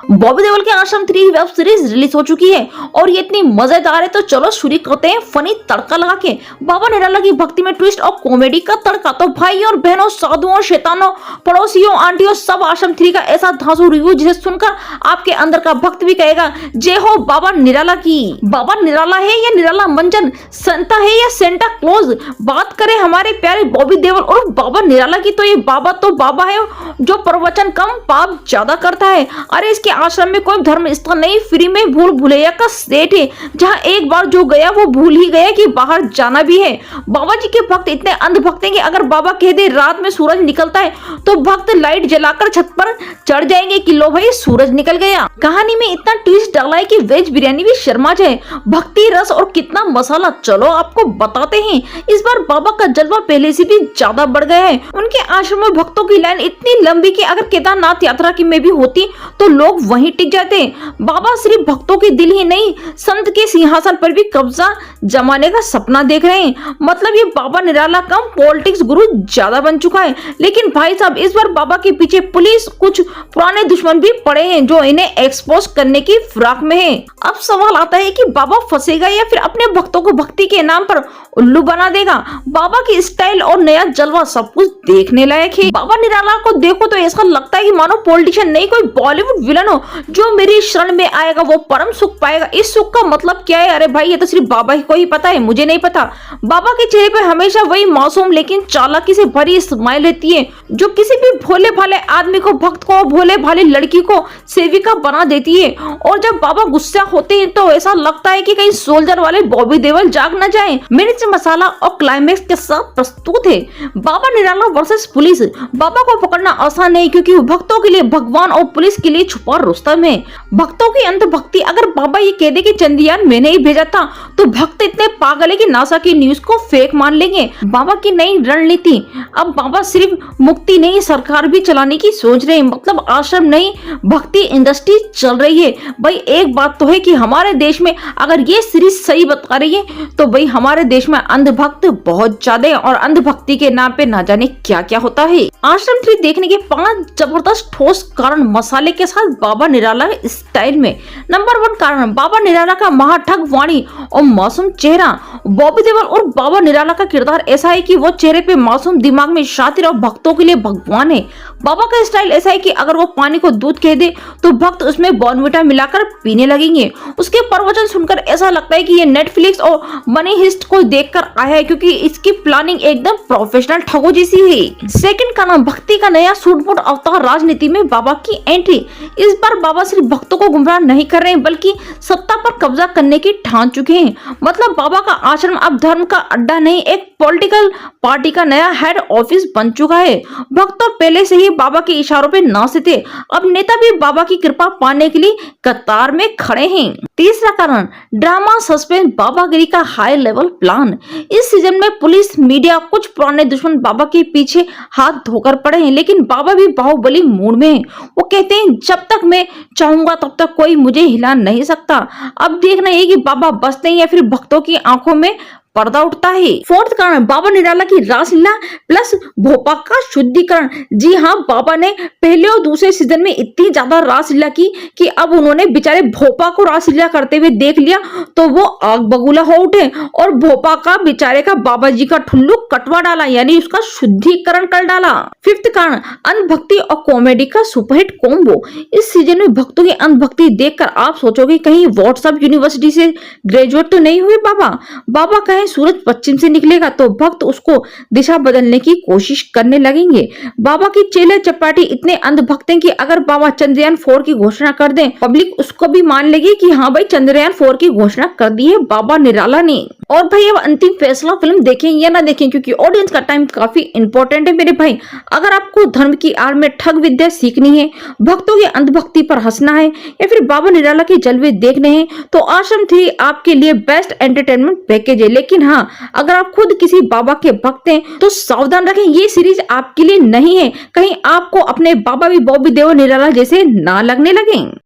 बॉबी देओल के आश्रम 3 web series release हो चुकी है और ये इतनी मजेदार है तो चलो शुरू करते हैं फनी तड़का लगा के। बाबा निराला की भक्ति में ट्विस्ट और कॉमेडी का तड़का। तो भाई और बहनों, साधुओं, शैतानों, पड़ोसियों, आंटियों, सब आश्रम 3 का ऐसा धांसू रिव्यू जिसे सुनकर आपके अंदर का भक्त भी कहेगा जय हो बाबा निराला की। बाबा निराला है या निराला मंजन, संता है या सेंटा क्लॉज, बात करें हमारे प्यारे बॉबी देओल और बाबा निराला की तो ये बाबा तो बाबा है जो प्रवचन कम पाप ज्यादा करता है। अरे इसके आश्रम में कोई धर्म स्थल नहीं, फ्री में भूल भुलैया का सेट है जहां एक बार जो गया वो भूल ही गया कि बाहर जाना भी है। बाबा जी के भक्त इतने अंधभक्त हैं कि अगर बाबा कह दे रात में सूरज निकलता है तो भक्त लाइट जलाकर छत पर चढ़ जाएंगे कि लो भाई सूरज निकल गया। कहानी में इतना ट्विस्ट डाला है कि वेज बिरयानी भी शर्मा जाए। भक्ति रस और कितना मसाला, चलो आपको बताते हैं। इस बार बाबा का जलवा पहले से भी ज्यादा बढ़ गया है। उनके आश्रम में भक्तों की लाइन इतनी लंबी कि अगर केदारनाथ यात्रा की में भी होती तो लोग वहीं टिक जाते। बाबा सिर्फ भक्तों के दिल ही नहीं, संत के सिंहासन पर भी कब्जा जमाने का सपना देख रहे हैं। मतलब ये बाबा निराला कम पॉलिटिक्स गुरु ज्यादा बन चुका है। लेकिन भाई साहब इस बार बाबा के पीछे पुलिस, कुछ पुराने दुश्मन भी पड़े हैं जो इन्हें एक्सपोज करने की फिराक में है। अब सवाल आता है कि बाबा फंसेगा या फिर अपने भक्तों को भक्ति के नाम पर उल्लू बना देगा। बाबा की स्टाइल और नया जलवा सब कुछ देखने लायक है। बाबा निराला को देखो तो ऐसा लगता है कि मानो पॉलिटिशियन नहीं, कोई बॉलीवुड विलन हो जो मेरी शरण में आएगा वो परम सुख पाएगा। इस सुख का मतलब क्या है? अरे भाई ये तो सिर्फ बाबा ही को ही पता है, मुझे नहीं पता। बाबा के चेहरे पे हमेशा वही मासूम लेकिन चालाकी से भरी स्माइल रहती है जो किसी भी भोले भाले आदमी को, भक्त को, भोले भाले लड़की को सेविका बना देती है। और जब बाबा गुस्सा होते हैं तो ऐसा लगता है कि कहीं सोल्जर वाले बॉबी देओल जाग न जाए। मिर्च मसाला और क्लाइमेक्स के साथ प्रस्तुत है बाबा निराला वर्सेस पुलिस। बाबा को पकड़ना आसान नहीं क्योंकि भक्तों के लिए भगवान और पुलिस के लिए छुपा रुस्तम है। भक्तों की अंधभक्ति, अगर बाबा ये कह दे कि चंद्रयान मैंने ही भेजा था तो भक्त इतने पागल है कि नासा की न्यूज को फेक मान लेंगे। बाबा की नई रणनीति, अब बाबा सिर्फ मुक्ति नहीं सरकार भी चलाने की सोच रहे हैं। मतलब आश्रम नहीं भक्ति इंडस्ट्री चल रही है। भाई एक बात तो है कि हमारे देश में अगर ये सीरीज सही बता रही है तो भाई हमारे देश में अंधभक्त बहुत ज्यादा है और अंधभक्ति के नाम पे ना जाने क्या क्या होता है। आश्रम 3 देखने के 5 जबरदस्त ठोस कारण मसाले के साथ बाबा निराला स्टाइल में। नंबर 1 कारण बाबा निराला का महाठग वाणी और मासूम चेहरा। बॉबी देओल और बाबा निराला का किरदार ऐसा है कि वो चेहरे पे मासूम, दिमाग में शातिर और भक्तों के लिए भगवान है। बाबा का स्टाइल ऐसा है कि अगर वो पानी को दूध कह दे तो भक्त उसमें बॉर्नविटा मिलाकर पीने लगेंगे। उसके प्रवचन सुनकर ऐसा लगता है कि ये नेटफ्लिक्स और मनी हिस्ट को देखकर आया है क्योंकि इसकी प्लानिंग एकदम प्रोफेशनल ठगों जैसी है। सेकंड का नाम भक्ति का नया सूट-बूट अवतार, राजनीति में बाबा की एंट्री। इस बार बाबा सिर्फ भक्तों को गुमराह नहीं कर रहे हैं बल्कि सत्ता पर कब्जा करने की ठान चुके हैं। मतलब बाबा का आश्रम अब धर्म का अड्डा नहीं, एक पॉलिटिकल पार्टी का नया हेड ऑफिस बन चुका है। भक्त तो पहले से ही बाबा के इशारों पे नाचते थे, अब नेता भी बाबा की कृपा पाने के लिए कतार में खड़े हैं। तीसरा कारण ड्रामा, सस्पेंस, बाबागिरी का हाई लेवल प्लान। इस सीजन में पुलिस, मीडिया, कुछ पुराने दुश्मन बाबा के पीछे हाथ धोकर पड़े हैं लेकिन बाबा भी बाहुबली मूड में हैं। वो कहते हैं जब तक मैं चाहूंगा तब तक कोई मुझे हिला नहीं सकता। अब देखना है कि बाबा बसते हैं या फिर भक्तों की आंखों में पर्दा उठता है। फोर्थ कारण बाबा निराला की रासलीला प्लस भोपा का शुद्धिकरण। जी हाँ, बाबा ने पहले और दूसरे सीजन में इतनी ज्यादा रासलीला की कि अब उन्होंने बेचारे भोपा को रासलीला करते हुए देख लिया तो वो आग बगुला हो उठे और भोपा का बेचारे का बाबा जी का ठुल्लू कटवा डाला, यानी उसका शुद्धिकरण कर डाला। फिफ्थ कारण अंधभक्ति और कॉमेडी का सुपरहिट कॉम्बो। इस सीजन में भक्तों की अंधभक्ति देखकर आप सोचोगे कहीं व्हाट्सएप यूनिवर्सिटी से ग्रेजुएट तो नहीं हुए बाबा। बाबा कहें सूरज पश्चिम से निकलेगा तो भक्त उसको दिशा बदलने की कोशिश करने लगेंगे। बाबा की चेले चपाटी इतने अंधभक्त हैं कि अगर बाबा चंद्रयान 4 की घोषणा कर दें पब्लिक उसको भी मान लेगी कि हाँ भाई चंद्रयान 4 की घोषणा कर दी है बाबा निराला ने। और भाई अब अंतिम फैसला फिल्म देखें या ना देखें क्योंकि ऑडियंस का टाइम काफी इंपॉर्टेंट है मेरे भाई। अगर आपको धर्म की आड़ में ठग विद्या सीखनी है, भक्तों की अंधभक्ति पर हंसना है या फिर बाबा निराला के जलवे देखने हैं तो आश्रम 3 आपके लिए बेस्ट एंटरटेनमेंट पैकेज है। लेकिन हाँ, अगर आप खुद किसी बाबा के भक्त हैं तो सावधान रखें, ये सीरीज आपके लिए नहीं है। कहीं आपको अपने बाबा भी बॉबी देओल निराला जैसे ना लगने लगे।